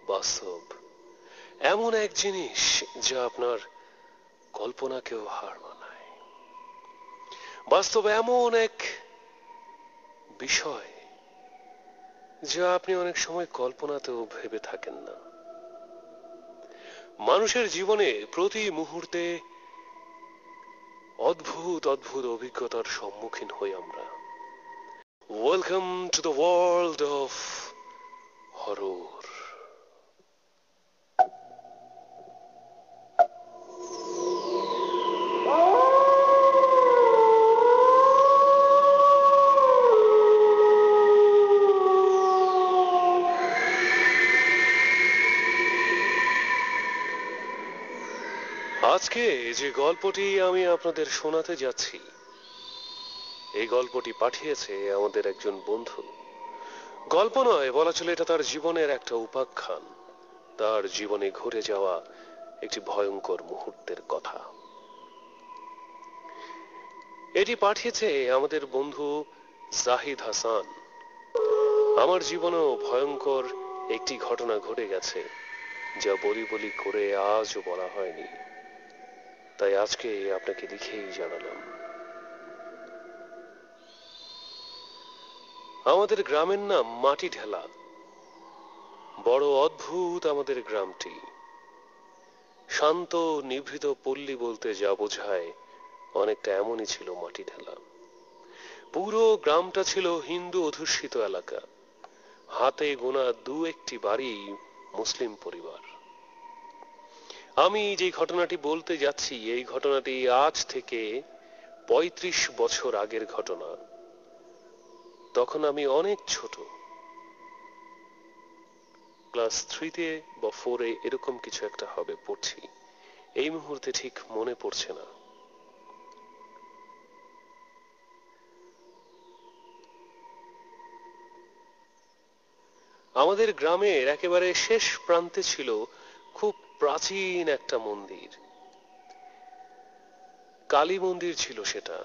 বাস্তব এমন এক জিনিস যা আপনার কল্পনাকেও হার মানায়। বাস্তব এমন এক বিষয় যা আপনি অনেক সময় কল্পনাতেও ভেবে থাকেন না। মানুষের জীবনে প্রতি মুহূর্তে অদ্ভুত অদ্ভুত অভিজ্ঞতার সম্মুখীন হই আমরা। Welcome to the world of horror. আজকে যে গল্পটি আমি আপনাদের শোনাতে যাচ্ছি, এই গল্পটি পাঠিয়েছে আমাদের একজন বন্ধু। গল্প নয়, বলা চলে এটা তার জীবনের একটা উপাখ্যান, তার জীবনে ঘটে যাওয়া একটি ভয়ঙ্কর মুহূর্তের কথা। এটি পাঠিয়েছে আমাদের বন্ধু জাহিদ হাসান। আমার জীবনেও ভয়ঙ্কর একটি ঘটনা ঘটে গেছে, যা বলি বলি করে আজও বলা হয়নি, তাই আজকে আপনাকে লিখেই জানালাম। আমাদের গ্রামের নাম মাটি ঢেলা। বড় অদ্ভুত আমাদের গ্রামটি। শান্ত নিভৃত পল্লী বলতে যা বোঝায়, অনেকটা এমনই ছিল মাটি ঢেলা। পুরো গ্রামটা ছিল হিন্দু অধ্যুষিত এলাকা। হাতে গোনা দু একটি বাড়ি মুসলিম পরিবার। আমি যে ঘটনাটি বলতে যাচ্ছি, এই ঘটনাটি আজ থেকে ৩৫ বছর আগের ঘটনা। তখন আমি অনেক ছোট, ক্লাস 3-তে বা 4-এ এরকম কিছু একটা হবে পড়ছি। এই মুহূর্তে ঠিক মনে পড়ছে না। আমাদের গ্রামের একেবারে শেষ প্রান্তে ছিল খুব প্রাচীন একটা মন্দির। কালী মন্দির ছিল সেটা।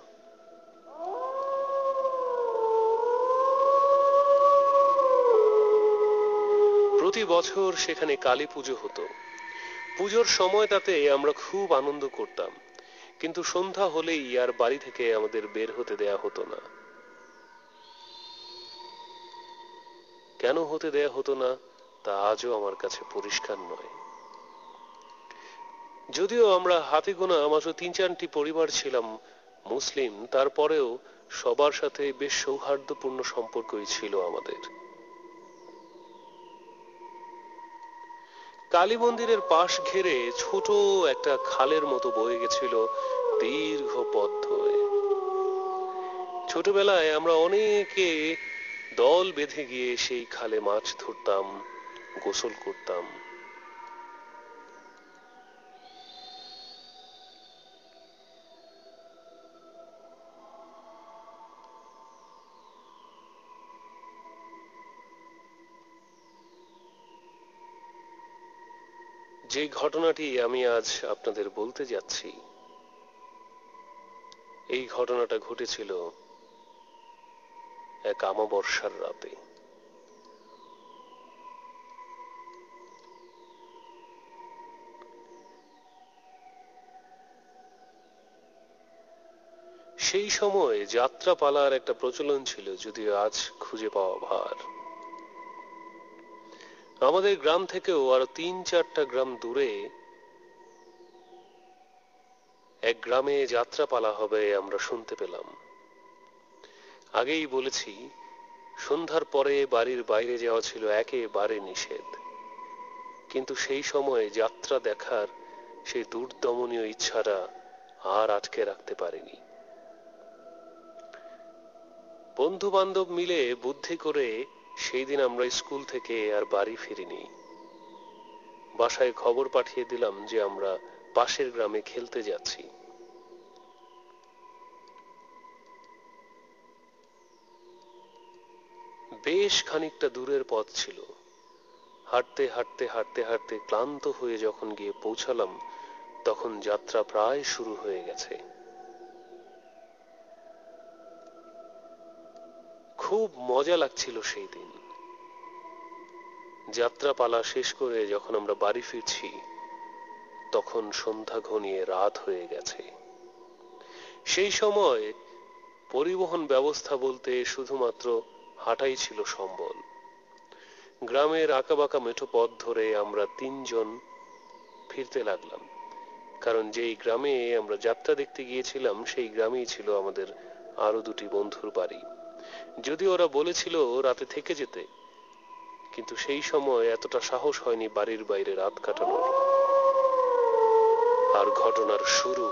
প্রতি বছর সেখানে কালী পুজো হতো। পুজোর সময় তাতে আমরা খুব আনন্দ করতাম, কিন্তু সন্ধ্যা হলেই আর বাড়ি থেকে আমাদের বের হতে দেয়া হতো না। কেন হতে দেয়া হতো না তা আজও আমার কাছে পরিষ্কার নয়। যদিও আমরা হাতে গোনা মাত্র 3-4টি পরিবার ছিলাম মুসলিম, তারপরেও সবার সাথে বেশ সৌহার্দ্যপূর্ণ সম্পর্কই ছিল আমাদের। কালী মন্দিরের পাশ ঘেরে ছোট একটা খালের মতো বয়ে গেছিল দীর্ঘ পথ ধরে। ছোটবেলায় আমরা অনেকে দল বেঁধে গিয়ে সেই খালে মাছ ধরতাম, গোসল করতাম। যে ঘটনাটি আমি আজ আপনাদের বলতে যাচ্ছি, এই ঘটনাটা ঘটেছিল এক অমাবস্যার রাতে। সেই সময় যাত্রা পালার একটা প্রচলন ছিল, যদিও আজ খুঁজে পাওয়া ভার। আমাদের গ্রাম থেকেও আরো 3-4টা গ্রাম দূরে এক গ্রামে যাত্রা পালা হবে আমরা শুনতে পেলাম। আগেই বলেছি, সন্ধ্যার পরে বাড়ির বাইরে যাওয়া ছিল একেবারে নিষেধ, কিন্তু সেই সময় যাত্রা দেখার সেই দুর্দমনীয় ইচ্ছাটা আর আটকে রাখতে পারিনি। বন্ধু বান্ধব মিলে বুদ্ধি করে সেই দিন আমরা স্কুল থেকে আর বাড়ি ফিরিনি। বাসায় খবর পাঠিয়ে দিলাম যে আমরা পাশের গ্রামে খেলতে যাচ্ছি। বেশ খানিকটা দূরের পথ ছিল। হাঁটতে হাঁটতে হাঁটতে হাঁটতে ক্লান্ত হয়ে যখন গিয়ে পৌঁছালাম, তখন যাত্রা প্রায় শুরু হয়ে গেছে। খুব মজা লাগছিল সেই দিন। যাত্রাপালা শেষ করে যখন আমরা বাড়ি ফিরছি তখন সন্ধ্যা ঘনিয়ে রাত হয়ে গেছে। সেই সময় পরিবহন ব্যবস্থা বলতে শুধুমাত্র হাঁটাই ছিল সম্বল। গ্রামের আঁকাবাঁকা মেঠো পথ ধরে আমরা তিনজন ফিরতে লাগলাম, কারণ যেই গ্রামে আমরা যাত্রা দেখতে গিয়েছিলাম সেই গ্রামেই ছিল আমাদের আরো দুটি বন্ধুর বাড়ি। যদিও ওরা বলেছিল রাতে থেকে যেতে, কিন্তু সেই সময় এতটা সাহস হয়নি বাড়ির বাইরে রাত কাটানোর। আর ঘটনার শুরু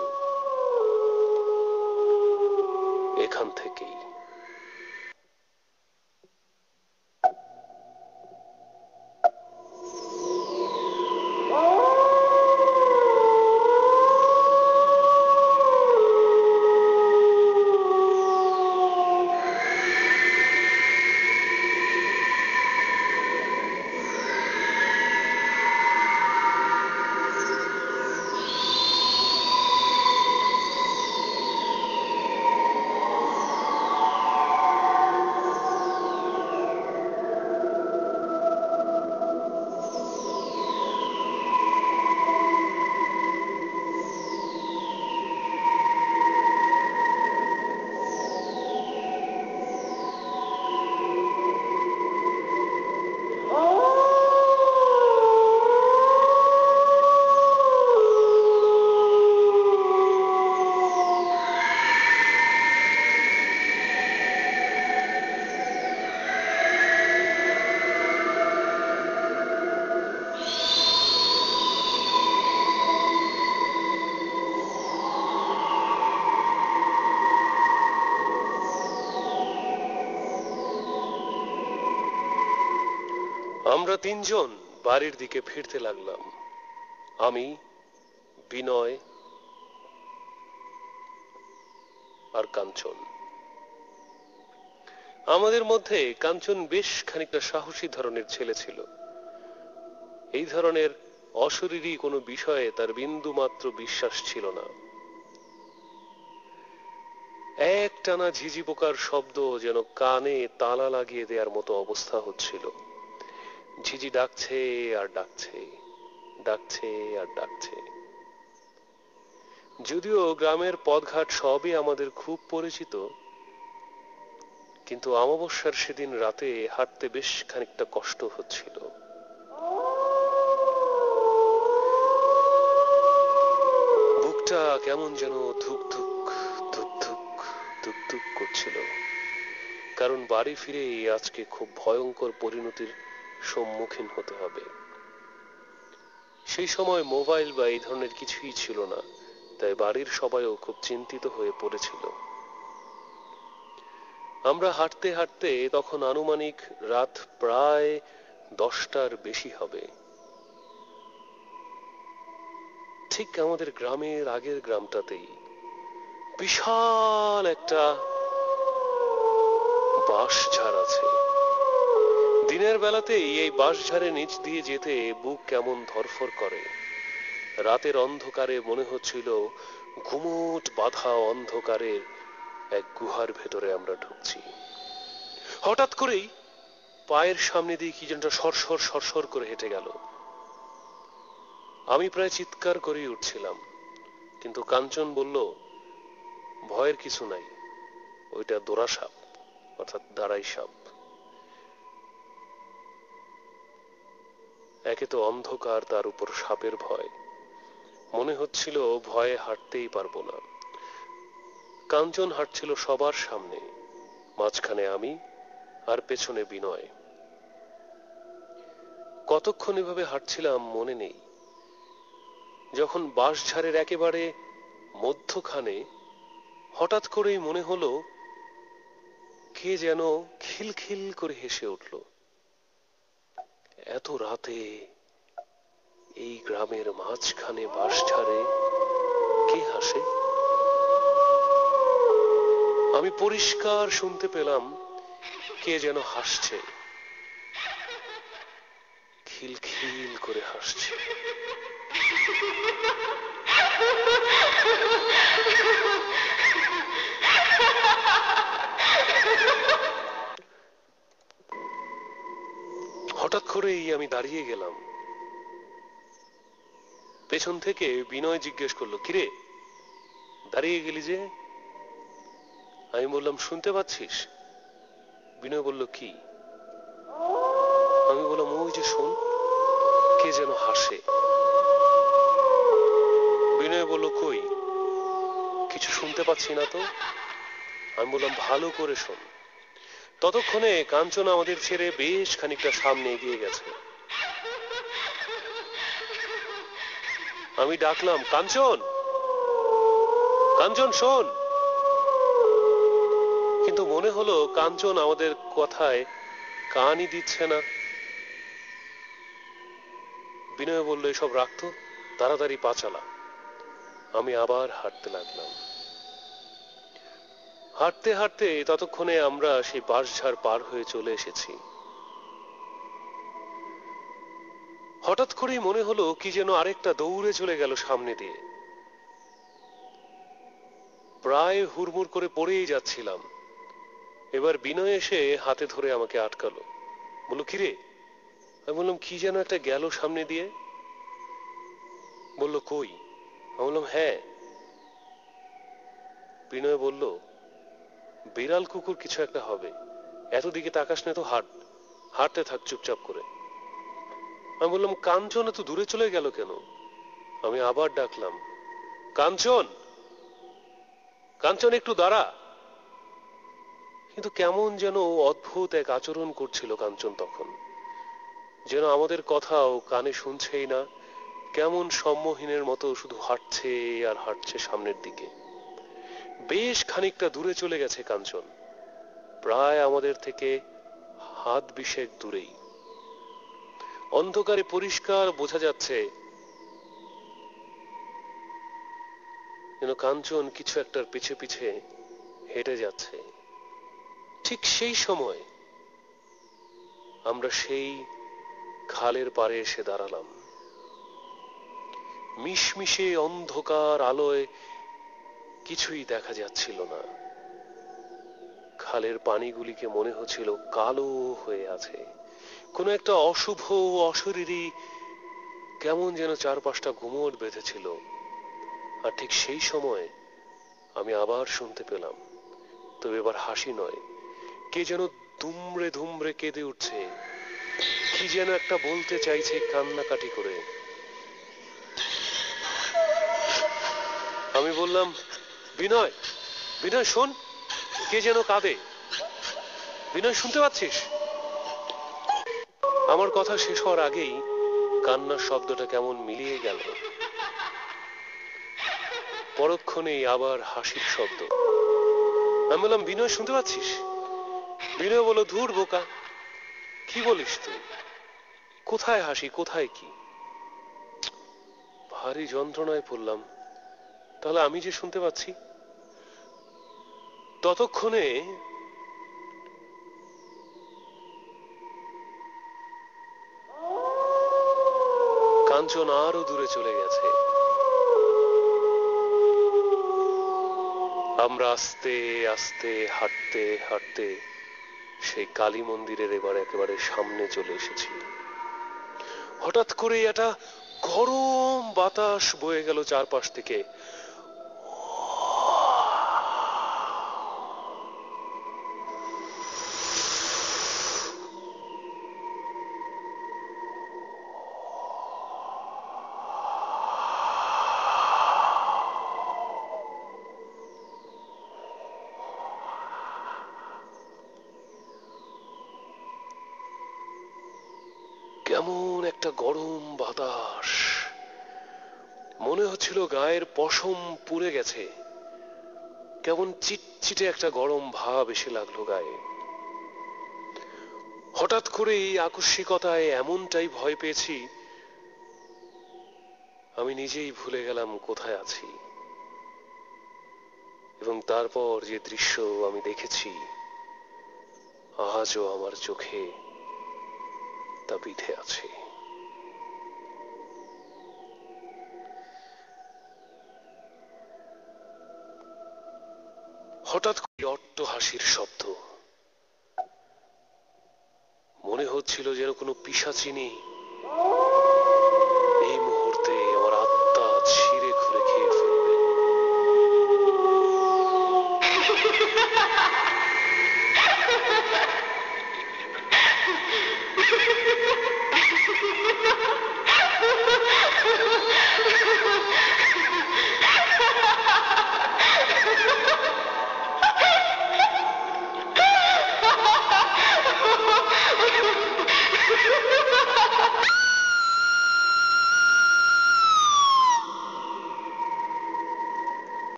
এখান থেকেই। আমরা তিনজন বাড়ির দিকে ফিরতে লাগলাম। আমি, বিনয় আর কাঞ্চন। আমাদের মধ্যে কাঞ্চন বেশ খানিকটা সাহসী ধরনের ছেলে ছিল। এই ধরনের অশরীরী কোনো বিষয়ে তার বিন্দু মাত্র বিশ্বাস ছিল না। একটানা ঝিঝি পোকার শব্দ যেন কানে তালা লাগিয়ে দেওয়ার মতো অবস্থা হচ্ছিল। ঝিঝি ডাকছে আর ডাকছে, ডাকছে আর ডাকছে। যদিও গ্রামের পথঘাট সবই আমাদের খুব পরিচিত, কিন্তু অমাবস্যার সেদিন রাতে হাঁটতে বেশ খানিকটা কষ্ট হচ্ছিল। বুকটা কেমন যেন ধুক ধুক ধুক ধুক ধুক ধুক করছিল, কারণ বাড়ি ফিরে আজকে খুব ভয়ঙ্কর পরিণতির সম্মুখীন হতে হবে। সেই সময় মোবাইল বা এই ধরনের কিছুই ছিল না, তাই বাড়ির সবাইও খুব চিন্তিত হয়ে পড়েছিল। আমরা হাঁটতে হাঁটতে তখন আনুমানিক রাত প্রায় 10টার বেশি হবে। ঠিক আমাদের গ্রামের আগের গ্রামটাতেই বিশাল একটা বাঁশঝাড় আছে। দিনের বেলাতেই এই বাঁশঝাড়ের নিচ দিয়ে যেতে বুক কেমন ধরফর করে। রাতের অন্ধকারে মনে হচ্ছিল ঘুমুট বাঁধা অন্ধকারের এক গুহার ভেতরে আমরা ঢুকছি। হঠাৎ করেই পায়ের সামনে দিয়ে কি যেন সরসর সরসর করে হেঁটে গেল। আমি প্রায় চিৎকার করেই উঠছিলাম, কিন্তু কাঞ্চন বলল, ভয়ের কিছু নাই, ওইটা দোরা সাপ, অর্থাৎ দাঁড়াই সাপ। একে তো অন্ধকার, তার উপর সাপের ভয়। মনে হচ্ছিল ভয়ে হাঁটতেই পারবো না। কাঞ্চন হাঁটছিল সবার সামনে, মাঝখানে আমি আর পেছনে বিনয়। কতক্ষণ এভাবে হাঁটছিলাম মনে নেই। যখন বাঁশঝাড়ের একেবারে মধ্যখানে হঠাৎ করেই মনে হলো কে যেন খিলখিল করে হেসে উঠল। এত রাতে এই গ্রামের মাঝখানে বাঁশঝাড়ে কে হাসে? আমি পরিষ্কার শুনতে পেলাম কে যেন হাসছে, খিলখিল করে হাসছে। হঠাৎ করেই আমি দাঁড়িয়ে গেলাম। পেছন থেকে বিনয় জিজ্ঞেস করলো, কিরে দাঁড়িয়ে গেলি যে? আমি বললাম, শুনতে পাচ্ছিস? বিনয় বলল, কি? আমি বললাম, ওই যে শোন, কে যেন হাসে। বিনয় বলল, কই, কিছু শুনতে পাচ্ছি না তো। আমি বললাম, ভালো করে শোন। ততক্ষণে কাঞ্চন আমাদের ছেড়ে বেশ খানিকটা সামনে এগিয়ে গেছে। আমি ডাকলাম, কাঞ্চন, কাঞ্চন শোন। কিন্তু মনে হলো কাঞ্চন আমাদের কথায় কানই দিচ্ছে না। বিনয় বলল, এসব রাখতো, তাড়াতাড়ি পা চালা। আমি আবার হাঁটতে লাগলাম। হাঁটতে হাঁটতে ততক্ষণে আমরা সেই বাঁশঝাড় পার হয়ে চলে এসেছি। হঠাৎ করেই মনে হলো কি যেন আরেকটা দৌড়ে চলে গেল সামনে দিয়ে। প্রায় হুড়মুড় করে পড়েই যাচ্ছিলাম। এবার বিনয় এসে হাতে ধরে আমাকে আটকালো, বলল, কিরে? আমি বললাম, কি যেন একটা গেল সামনে দিয়ে। বলল, কই? আমি বললাম, হ্যাঁ। বিনয় বলল, বিড়াল কুকুর কিছু একটা হবে, এত দিকে তাকাস না তো, হাঁটতে থাক চুপচাপ করে। আমি বললাম, কাঞ্চন এত দূরে চলে গেল কেন? আমি আবার ডাকলাম, কাঞ্চন, কাঞ্চন একটু দাঁড়া। কিন্তু কেমন যেন অদ্ভুত এক আচরণ করছিল কাঞ্চন তখন, যেন আমাদের কথাও কানে শুনছেই না। কেমন সম্মোহীনের মতো শুধু হাঁটছে আর হাঁটছে সামনের দিকে। বেশ খানিকটা দূরে চলে গেছে কাঞ্চন, প্রায় আমাদের থেকে হাত বিশেক দূরেই। অন্ধকারে পরিষ্কার বোঝা যাচ্ছে যেন কাঞ্চন কিছু একটার পিছে পিছে হেঁটে যাচ্ছে। ঠিক সেই সময় আমরা সেই খালের পাড়ে এসে দাঁড়ালাম। মিশমিশে অন্ধকার আলোয় কিছুই দেখা যাচ্ছিল না। খালের পানিগুলিকে মনে হচ্ছিল কালো হয়ে আছে। কোন একটা অশুভ অশরীরী কেমন যেন চারপাশটা ঘুমট বেঁধেছিল। আর ঠিক সেই সময় আমি আবার শুনতে পেলাম, তবে এবার হাসি নয়, কে যেন দুমড়ে দুমড়ে কেঁদে উঠছে, কি যেন একটা বলতে চাইছে কান্নাকাটি করে। আমি বললাম, বিনয়, বিনয় শোন, কে যেন কাঁদে। বিনয় শুনতে পাচ্ছিস? আমার কথা শেষ হওয়ার আগেই কান্নার শব্দটা কেমন মিলিয়ে গেল। পরক্ষণেই আবার হাসির শব্দ। আমি বললাম, বিনয় শুনতে পাচ্ছিস? বিনয় বলল, ধুর বোকা, কি বলিস তুই, কোথায় হাসি কোথায় কি? ভারী যন্ত্রণায় পড়লাম। তাহলে আমি যে শুনতে পাচ্ছি। ততক্ষণে কাঞ্চন আরো দূরে চলে গেছে। আমরা আস্তে আস্তে হাঁটতে হাঁটতে সেই কালী মন্দিরের এবার একেবারে সামনে চলে এসেছি। হঠাৎ করে একটা গরম বাতাস বয়ে গেল চারপাশ থেকে। কেমন একটা গরম বাতাস, মনে হচ্ছিল গায়ের পশম পুড়ে গেছে। কেমন চিটচিটে একটা গরম ভাব এসে লাগলো গায়ে। হঠাৎ করে এই আকস্মিকতায় এমনটাই ভয় পেয়েছি, আমি নিজেই ভুলে গেলাম কোথায় আছি। এবং তারপর যে দৃশ্য আমি দেখেছি, আজও আমার চোখে তা বিঁধে আছে। হঠাৎ করে অট্ট হাসির শব্দ। মনে হলো হচ্ছিল যেন কোনো পিশাচিনী এই মুহূর্তে আমার আত্মা ছিঁড়ে খুঁড়ে খেয়ে ফেলবে।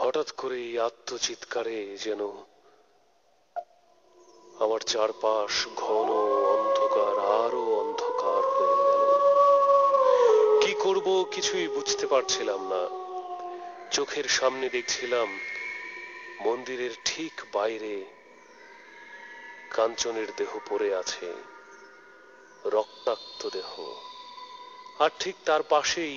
হঠাৎ করে এই আত্মচিৎকারে যেন আমার চারপাশ ঘন অন্ধকার, আরো অন্ধকার হয়ে গেল। কি করব কিছুই বুঝতে পারছিলাম না। চোখের সামনে দেখছিলাম মন্দিরের ঠিক বাইরে কাঞ্চনের দেহ পড়ে আছে, রক্তাক্ত দেহ। আর ঠিক তার পাশেই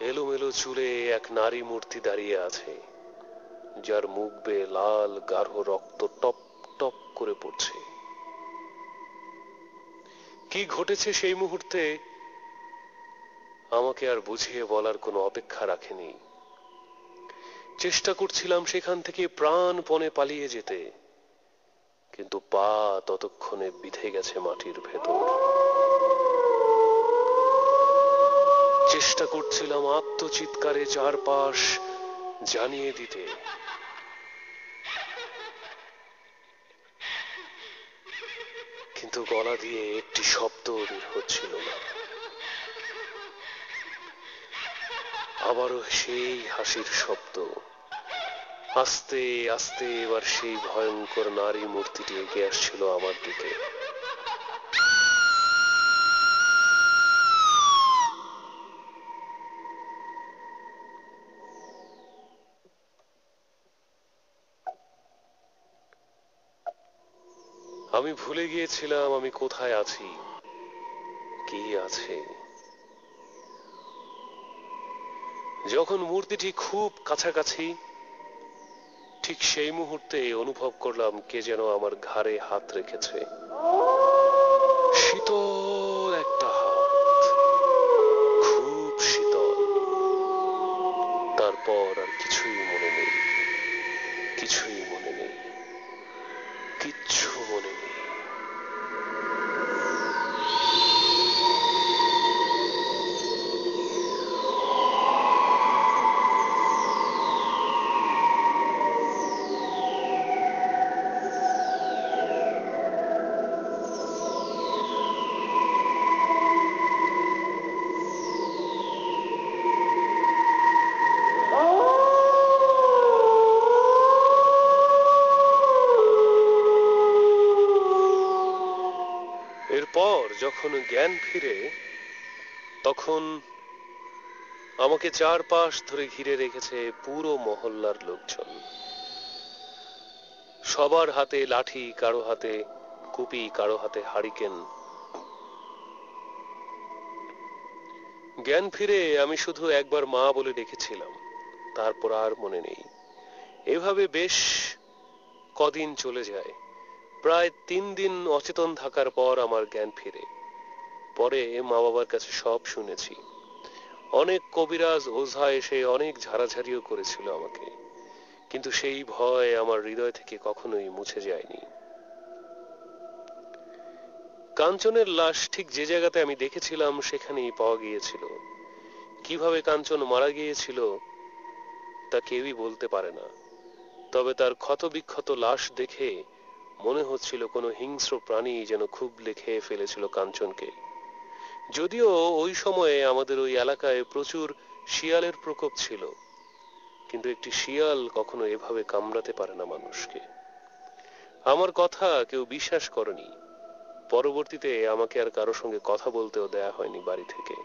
এলোমেলো চুলে এক নারী মূর্তি দাঁড়িয়ে আছে, যার মুখ বেয়ে লাল গাঢ় রক্ত টপ টপ করে পড়ছে। কি ঘটেছে সেই মুহূর্তে আমাকে আর বুঝিয়ে বলার কোনো অপেক্ষা রাখেনি। চেষ্টা করছিলাম সেখান থেকে প্রাণপণে পালিয়ে যেতে, কিন্তু পা ততক্ষণে বিঁধে গেছে মাটির ভেতর। চেষ্টা করছিলাম আত্মচিৎকারে চারপাশ জানিয়ে দিতে, কিন্তু গলা দিয়ে একটি শব্দ বের হচ্ছিল না। আবারও সেই হাসির শব্দ। আস্তে আস্তে এবার সেই ভয়ঙ্কর নারী মূর্তিটি এগিয়ে আসছিল আমার দিকে। আমি ভুলে গিয়েছিলাম আমি কোথায় আছি, কি আছে। যখন মূর্তিটি খুব কাছাকাছি, ঠিক সেই মুহূর্তে অনুভব করলাম কে যেন আমার ঘাড়ে হাত রেখেছে। শীতল একটা হাত, খুব শীতল। তারপর আর কিছুই মনে নেই, কিছুই মনে নেই, কিচ্ছু মনে নেই। এরপর যখন জ্ঞান ফিরে, তখন আমাকে চারপাশ ধরে ঘিরে রেখেছে পুরো মহল্লার লোকজন। সবার হাতে লাঠি, কারো হাতে কুপি, কারো হাতে হারিকেন। জ্ঞান ফিরে আমি শুধু একবার মা বলে ডেকেছিলাম, তারপর আর মনে নেই। এভাবে বেশ কদিন চলে যায়। প্রায় 3 দিন অচেতন থাকার পর আমার জ্ঞান ফিরে। পরে মা বাবার কাছে সব শুনেছি। অনেক কবিরাজ ওঝা এসে অনেক ঝাড়াঝাড়িও করেছিল আমাকে, কিন্তু সেই ভয় আমার হৃদয় থেকে কখনোই মুছে যায়নি। কাঞ্চনের লাশ ঠিক যে জায়গাতে আমি দেখেছিলাম সেখানেই পাওয়া গিয়েছিল। কিভাবে কাঞ্চন মারা গিয়েছিল তা কেউই বলতে পারে না, তবে তার ক্ষতবিক্ষত লাশ দেখে মনে হচ্ছিল কোনো হিংস্র প্রাণী যেন খুবলে খেয়ে ফেলেছিল কাঞ্চনকে। যদিও ওই সময়ে আমাদের ওই এলাকায় প্রচুর শিয়ালের প্রকোপ ছিল, কিন্তু একটি শিয়াল কখনো এভাবে কামড়াতে পারে না মানুষকে। আমার কথা কেউ বিশ্বাস করেনি। পরবর্তীতে আমাকে আর কারো সঙ্গে কথা বলতেও দেয়া হয়নি বাড়ি থেকে।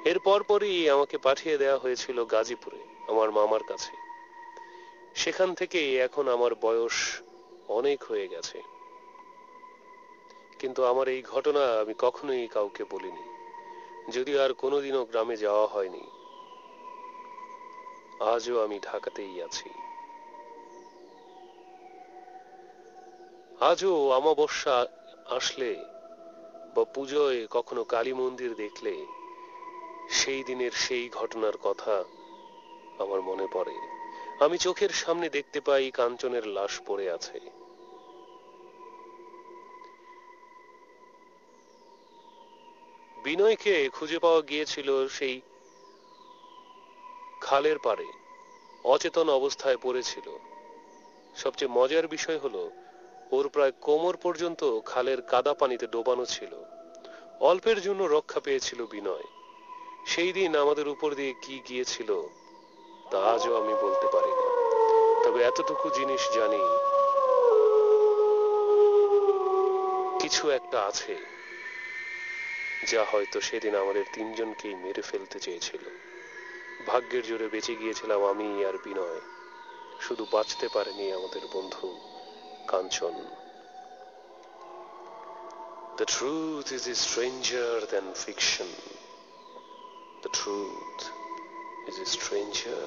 এর পরপরই আমাকে পাঠিয়ে দেয়া হয়েছিল গাজীপুরে আমার মামার কাছে। সেখান থেকে এখন আমার বয়স অনেক হয়ে গেছে, কিন্তু আমার এই ঘটনা আমি কখনোই কাউকে বলিনি, যদি আর কোনোদিনও গ্রামে যাওয়া হয়নি। আজও আমি ঢাকাতেই আছি। আজও অমাবস্যা আসলে বা পুজোয় কখনো কালী মন্দির দেখলে সেই দিনের সেই ঘটনার কথা আমার মনে পড়ে। আমি চোখের সামনে দেখতে পাই কাঞ্চনের লাশ পড়ে আছে। বিনয়কে খুঁজে পাওয়া গিয়েছিল সেই খালের পাড়ে, অচেতন অবস্থায় পড়েছিল। সবচেয়ে মজার বিষয় হলো ওর প্রায় কোমর পর্যন্ত খালের কাদা পানিতে ডোবানো ছিল। অল্পের জন্য রক্ষা পেয়েছিল বিনয়। সেই দিন আমাদের উপর দিয়ে কি গিয়েছিল তা আজও আমি বলতে পারি না। তবে এতটুকু জিনিস জানি, কিছু একটা আছে যা হয়তো সেদিন আমাদের তিনজনকেই মেরে ফেলতে চেয়েছিল। ভাগ্যের জোরে বেঁচে গিয়েছিলাম আমি আর বিনয়, শুধু বাঁচতে পারেনি আমাদের বন্ধু কাঞ্চন। The truth is stranger than fiction. The truth is stranger